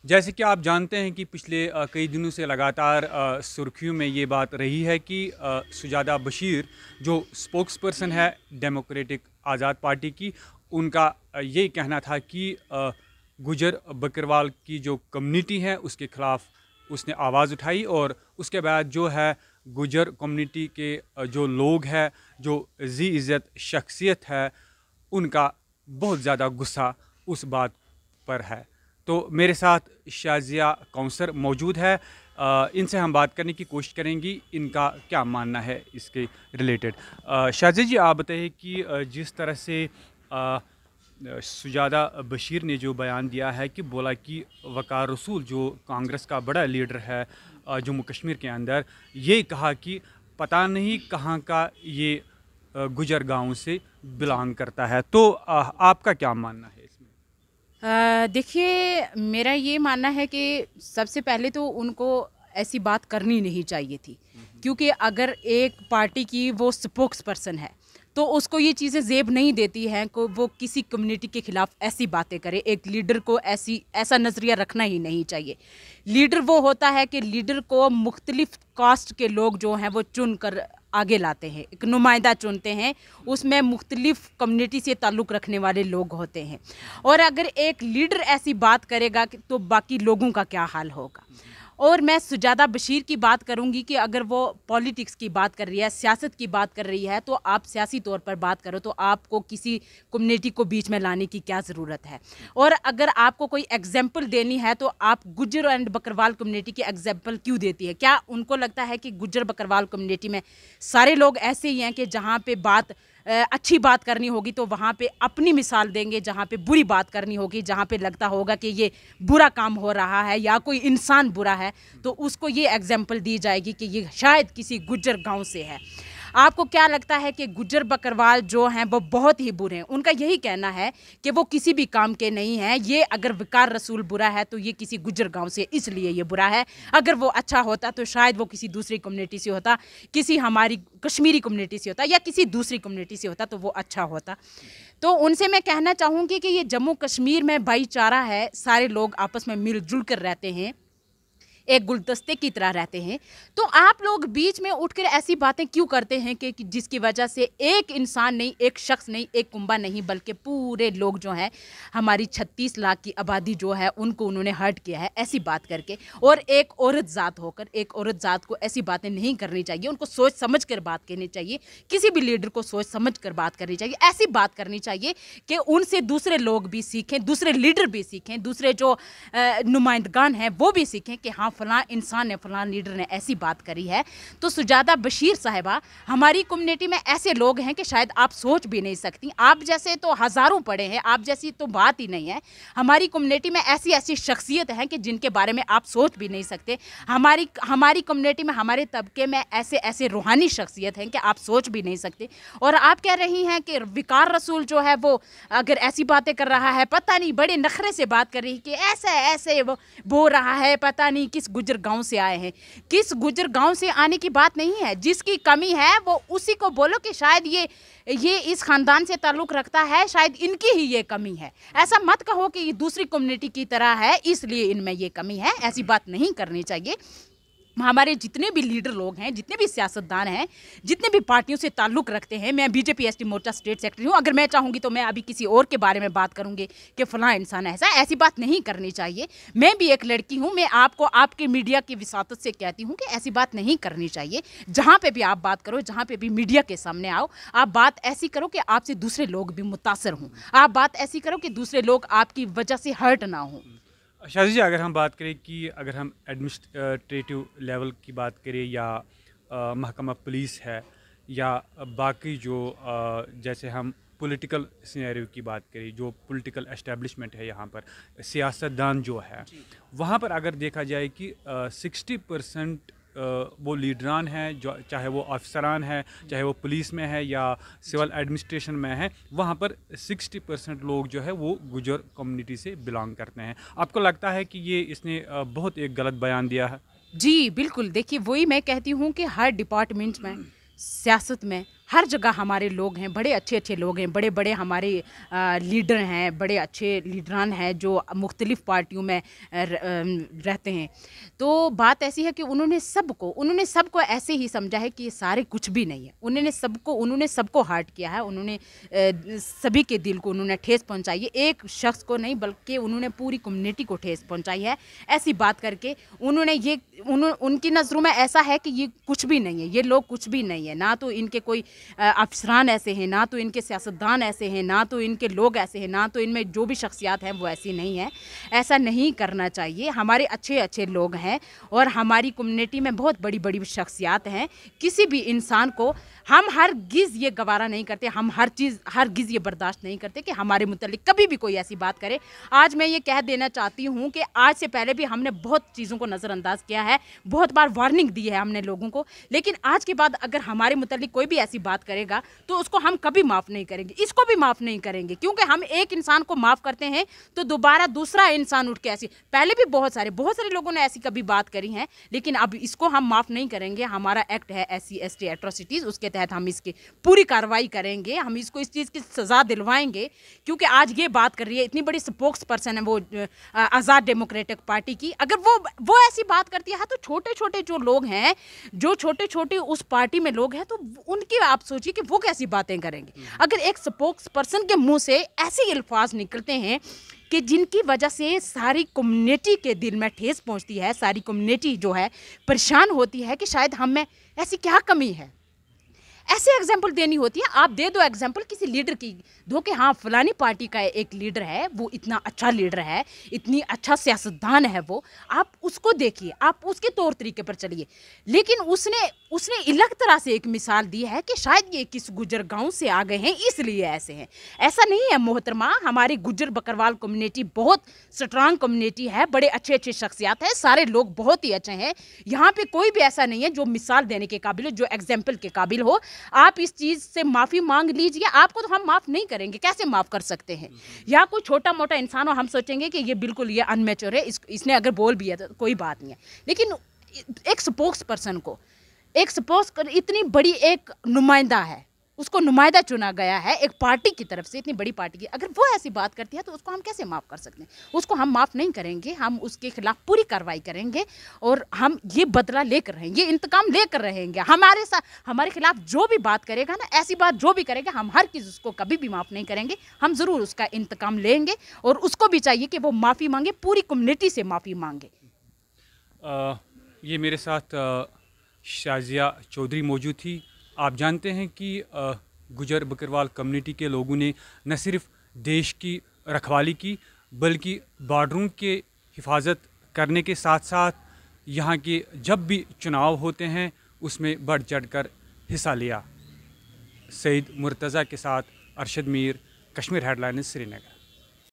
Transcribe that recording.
जैसे कि आप जानते हैं कि पिछले कई दिनों से लगातार सुर्खियों में ये बात रही है कि सुजादा बशीर जो स्पोक्सपर्सन है डेमोक्रेटिक आज़ाद पार्टी की, उनका ये कहना था कि गुजर बकरवाल की जो कम्युनिटी है उसके ख़िलाफ़ उसने आवाज़ उठाई और उसके बाद जो है गुजर कम्युनिटी के जो लोग हैं, जो जी इज़्ज़त शख्सियत है, उनका बहुत ज़्यादा गुस्सा उस बात पर है। तो मेरे साथ शाज़िया कौंसर मौजूद है। इनसे हम बात करने की कोशिश करेंगी, इनका क्या मानना है इसके रिलेटेड। शाज़िया जी, आप बताइए कि जिस तरह से सुजादा बशीर ने जो बयान दिया है कि बोला कि वक़ार रसूल जो कांग्रेस का बड़ा लीडर है जम्मू कश्मीर के अंदर, ये कहा कि पता नहीं कहाँ का ये गुजर गांव से बिलोंग करता है। तो आपका क्या मानना है इसमें? देखिए, मेरा ये मानना है कि सबसे पहले तो उनको ऐसी बात करनी नहीं चाहिए थी, क्योंकि अगर एक पार्टी की वो स्पोक्स पर्सन है तो उसको ये चीज़ें ज़ेब नहीं देती हैं को वो किसी कम्युनिटी के ख़िलाफ़ ऐसी बातें करे। एक लीडर को ऐसा नज़रिया रखना ही नहीं चाहिए। लीडर वो होता है कि लीडर को मुख्तलिफ़ कास्ट के लोग जो हैं वो चुन कर आगे लाते हैं, एक नुमाइंदा चुनते हैं, उसमें मुख्तलिफ़ कम्युनिटी से ताल्लुक़ रखने वाले लोग होते हैं। और अगर एक लीडर ऐसी बात करेगा तो बाकी लोगों का क्या हाल होगा। और मैं सुजादा बशीर की बात करूंगी कि अगर वो पॉलिटिक्स की बात कर रही है, सियासत की बात कर रही है, तो आप सियासी तौर पर बात करो तो आपको किसी कम्युनिटी को बीच में लाने की क्या ज़रूरत है। और अगर आपको कोई एग्जाम्पल देनी है तो आप गुज्जर एंड बकरवाल कम्युनिटी की एग्जाम्पल क्यों देती है? क्या उनको लगता है कि गुज्जर बकरवाल कम्युनिटी में सारे लोग ऐसे ही हैं कि जहाँ पे बात अच्छी बात करनी होगी तो वहाँ पे अपनी मिसाल देंगे, जहाँ पे बुरी बात करनी होगी, जहाँ पे लगता होगा कि ये बुरा काम हो रहा है या कोई इंसान बुरा है, तो उसको ये एग्जाम्पल दी जाएगी कि ये शायद किसी गुज्जर गांव से है। आपको क्या लगता है कि गुज्जर बकरवाल जो हैं वो बहुत ही बुरे हैं? उनका यही कहना है कि वो किसी भी काम के नहीं हैं। ये अगर वकार रसूल बुरा है तो ये किसी गुज्जर गांव से इसलिए ये बुरा है। अगर वो अच्छा होता तो शायद वो किसी दूसरी कम्युनिटी से होता, किसी हमारी कश्मीरी कम्युनिटी से होता या किसी दूसरी कम्युनिटी से होता तो वो अच्छा होता। तो उनसे मैं कहना चाहूँगी कि ये जम्मू कश्मीर में भाईचारा है, सारे लोग आपस में मिलजुल कर रहते हैं, एक गुलदस्ते की तरह रहते हैं। तो आप लोग बीच में उठकर ऐसी बातें क्यों करते हैं कि जिसकी वजह से एक इंसान नहीं, एक शख्स नहीं, एक कुंबा नहीं, बल्कि पूरे लोग जो हैं, हमारी 36 लाख की आबादी जो है उनको उन्होंने हर्ट किया है ऐसी बात करके। और एक औरत ज़ात होकर एक औरत ज़ात को ऐसी बातें नहीं करनी चाहिए, उनको सोच समझ कर बात करनी चाहिए। किसी भी लीडर को सोच समझ कर बात करनी चाहिए, ऐसी बात करनी चाहिए कि उनसे दूसरे लोग भी सीखें, दूसरे लीडर भी सीखें, दूसरे जो नुमाइंदगान हैं वो भी सीखें कि हाँ फलां इंसान ने, फलां लीडर ने ऐसी बात करी है। तो सुजादा बशीर साहिबा, हमारी कम्युनिटी में ऐसे लोग हैं कि शायद आप सोच भी नहीं सकती। आप जैसे तो हज़ारों पड़े हैं, आप जैसी तो बात ही नहीं है। हमारी कम्युनिटी में ऐसी ऐसी शख्सियत हैं कि जिनके बारे में आप सोच भी नहीं सकते। हमारी कम्युनिटी में, हमारे तबके में ऐसे ऐसे रूहानी शख्सियत हैं कि आप सोच भी नहीं सकते। और आप कह रही हैं कि वकार रसूल जो है वो अगर ऐसी बातें कर रहा है, पता नहीं बड़े नखरे से बात कर रही कि ऐसे ऐसे वो बोल रहा है, पता नहीं किस गुजर गांव से आए हैं। किस गुजर गांव से आने की बात नहीं है, जिसकी कमी है वो उसी को बोलो कि शायद ये इस खानदान से ताल्लुक़ रखता है, शायद इनकी ही ये कमी है। ऐसा मत कहो कि ये दूसरी कम्युनिटी की तरह है इसलिए इनमें ये कमी है, ऐसी बात नहीं करनी चाहिए। हमारे जितने भी लीडर लोग हैं, जितने भी सियासतदान हैं, जितने भी पार्टियों से ताल्लुक़ रखते हैं, मैं बीजेपी एसटी मोर्चा स्टेट सेक्रेटरी हूँ। अगर मैं चाहूँगी तो मैं अभी किसी और के बारे में बात करूँगी कि फ़लाँ इंसान ऐसा, ऐसी बात नहीं करनी चाहिए। मैं भी एक लड़की हूँ, मैं आपको आपके मीडिया की विसातत से कहती हूँ कि ऐसी बात नहीं करनी चाहिए। जहाँ पर भी आप बात करो, जहाँ पर भी मीडिया के सामने आओ, आप बात ऐसी करो कि आपसे दूसरे लोग भी मुतासर हों। आप बात ऐसी करो कि दूसरे लोग आपकी वजह से हर्ट ना हों। शाजी जी, अगर हम बात करें कि अगर हम एडमिनिस्ट्रेटिव लेवल की बात करें या महकमा पुलिस है या बाकी जो जैसे हम पॉलिटिकल सिनेरियो की बात करें, जो पॉलिटिकल एस्टेब्लिशमेंट है यहाँ पर, सियासतदान जो है, वहाँ पर अगर देखा जाए कि 60% वो लीडरान हैं, जो चाहे वो अफसरान हैं, चाहे वो पुलिस में है या सिविल एडमिनिस्ट्रेशन में है, वहाँ पर 60% लोग जो है वो गुजर कम्युनिटी से बिलोंग करते हैं। आपको लगता है कि ये इसने बहुत एक गलत बयान दिया है? जी बिल्कुल, देखिए वही मैं कहती हूँ कि हर डिपार्टमेंट में, सियासत में, हर जगह हमारे लोग हैं, बड़े अच्छे अच्छे लोग हैं, बड़े बड़े हमारे लीडर हैं, बड़े अच्छे लीडरान हैं जो मुख्तलिफ़ पार्टियों में रहते हैं। तो बात ऐसी है कि उन्होंने सबको ऐसे ही समझा है कि ये सारे कुछ भी नहीं है। उन्होंने सबको हर्ट किया है, उन्होंने सभी के दिल को उन्होंने ठेस पहुंचाई है। एक शख्स को नहीं बल्कि उन्होंने पूरी कम्युनिटी को ठेस पहुंचाई है। ऐसी बात करके उनकी नज़रों में ऐसा है कि ये कुछ भी नहीं है, ये लोग कुछ भी नहीं है। ना तो इनके कोई अफसरान ऐसे हैं, ना तो इनके सियासतदान ऐसे हैं, ना तो इनके लोग ऐसे हैं, ना तो इनमें जो भी शख्सियात हैं वो ऐसी नहीं है। ऐसा नहीं करना चाहिए। हमारे अच्छे अच्छे लोग हैं और हमारी कम्युनिटी में बहुत बड़ी बड़ी शख्सियात हैं। किसी भी इंसान को हम हरगिज़ ये गवारा नहीं करते, हम हरगिज़ ये बर्दाश्त नहीं करते कि हमारे मुतल्लिक कभी भी कोई ऐसी बात करे। आज मैं ये कह देना चाहती हूँ कि आज से पहले भी हमने बहुत चीज़ों को नज़रअंदाज किया है, बहुत बार वार्निंग दी है हमने लोगों को, लेकिन आज के बाद अगर हमारे मुतल्लिक कोई भी ऐसी बात करेगा तो उसको हम कभी माफ़ नहीं करेंगे, इसको भी माफ़ नहीं करेंगे। क्योंकि हम एक इंसान को माफ़ करते हैं तो दोबारा दूसरा इंसान उठ के ऐसी, पहले भी बहुत सारे लोगों ने ऐसी कभी बात करी है, लेकिन अब इसको हम माफ़ नहीं करेंगे। हमारा एक्ट है SC/ST एट्रोसिटीज़, उसके तहत हम इसकी पूरी कार्रवाई करेंगे, हम इसको इस चीज़ की सज़ा दिलवाएंगे। क्योंकि आज ये बात कर रही है, इतनी बड़ी स्पोक्स पर्सन है वो आज़ाद डेमोक्रेटिक पार्टी की, अगर वो ऐसी बात करती है तो छोटे छोटे जो लोग हैं, जो छोटे छोटे उस पार्टी में लोग हैं, तो उनकी आप सोचिए कि वो कैसी बातें करेंगे। अगर एक स्पोक्स पर्सन के मुंह से ऐसे अल्फाज निकलते हैं कि जिनकी वजह से सारी कम्युनिटी के दिल में ठेस पहुंचती है, सारी कम्युनिटी जो है परेशान होती है कि शायद हम में ऐसी क्या कमी है, ऐसे एग्जाम्पल देनी होती है। आप दे दो एग्जाम्पल किसी लीडर की, दो कि हाँ फलानी पार्टी का एक लीडर है, वो इतना अच्छा लीडर है, इतनी अच्छा सियासतदान है वो, आप उसको देखिए, आप उसके तौर तरीके पर चलिए। लेकिन उसने अलग तरह से एक मिसाल दी है कि शायद ये किस गुजर गांव से आ गए हैं इसलिए ऐसे हैं। ऐसा नहीं है मोहतरमा, हमारी गुजर बकरवाल कम्युनिटी बहुत स्ट्रांग कम्युनिटी है, बड़े अच्छे अच्छे शख्सियात हैं, सारे लोग बहुत ही अच्छे हैं। यहाँ पे कोई भी ऐसा नहीं है जो मिसाल देने के काबिल हो, जो एग्जाम्पल के काबिल हो। आप इस चीज़ से माफ़ी मांग लीजिए, आपको तो हम माफ़ नहीं करेंगे, कैसे माफ़ कर सकते हैं। या कोई छोटा मोटा इंसान हो, हम सोचेंगे कि ये बिल्कुल ये अनमेच्योर है, इसने अगर बोल भी है तो कोई बात नहीं है। लेकिन एक स्पोक्स पर्सन को, इतनी बड़ी एक नुमाइंदा है, उसको नुमाइंदा चुना गया है एक पार्टी की तरफ से, इतनी बड़ी पार्टी की, अगर वो ऐसी बात करती है तो उसको हम कैसे माफ़ कर सकते हैं। उसको हम माफ़ नहीं करेंगे, हम उसके खिलाफ पूरी कार्रवाई करेंगे और हम ये बदला लेकर रहेंगे, ये इंतकाम लेकर रहेंगे। हमारे खिलाफ जो भी बात करेगा ना, ऐसी बात जो भी करेगा, हम हर किसी उसको कभी भी माफ़ नहीं करेंगे, हम ज़रूर उसका इंतकाम लेंगे। और उसको भी चाहिए कि वो माफ़ी मांगे, पूरी कम्युनिटी से माफ़ी मांगे। ये मेरे साथ शाजिया चौधरी मौजूद थी। आप जानते हैं कि गुजर बकरवाल कम्युनिटी के लोगों ने न सिर्फ देश की रखवाली की, बल्कि बॉर्डरों के हिफाजत करने के साथ साथ यहाँ के जब भी चुनाव होते हैं उसमें बढ़ चढ़कर हिस्सा लिया। सईद मुर्तज़ा के साथ अरशद मीर, कश्मीर हेडलाइंस, श्रीनगर।